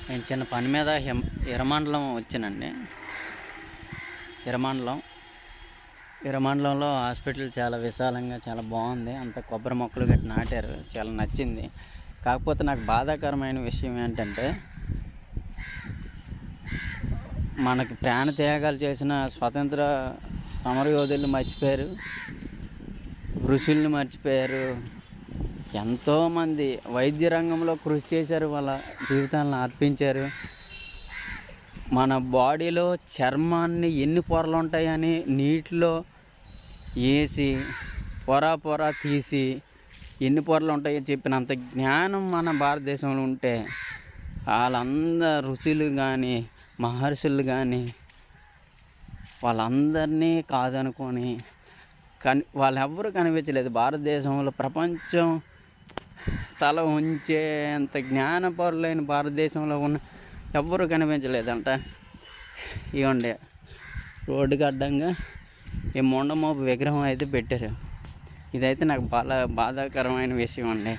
నేను చిన్న పని మీద ఎర్రమండలం వచ్చానండి. ఎర్రమండలంలో హాస్పిటల్ చాలా విశాలంగా చాలా బాగుంది. అంత కొబ్బరి మొక్కలు గట్టి నాటారు, చాలా నచ్చింది. కాకపోతే నాకు బాధాకరమైన విషయం ఏంటంటే, మనకి ప్రాణ త్యాగాలు చేసిన స్వతంత్ర సమరయోధులు మర్చిపోయారు, ఋషుల్ని మర్చిపోయారు. ఎంతోమంది వైద్య రంగంలో కృషి చేశారు, వాళ్ళ జీవితాలను అర్పించారు. మన బాడీలో చర్మాన్ని ఎన్ని పొరలు ఉంటాయని నీటిలో వేసి పొర తీసి ఎన్ని పొరలు ఉంటాయో చెప్పినంత జ్ఞానం మన భారతదేశంలో ఉంటే, వాళ్ళందరూ ఋషులు కానీ మహర్షులు కానీ వాళ్ళందరినీ కాదనుకొని వాళ్ళెవ్వరూ కనిపించలేదు భారతదేశంలో. ప్రపంచం తల ఉంచేంత జ్ఞానపరులైన భారతదేశంలో ఉన్న ఎవ్వరూ కనిపించలేదంట. ఇవ్వండి, రోడ్డుకి అడ్డంగా ఈ మొండమోపు విగ్రహం అయితే పెట్టారు. ఇదైతే నాకు బాధాకరమైన విషయం అండి.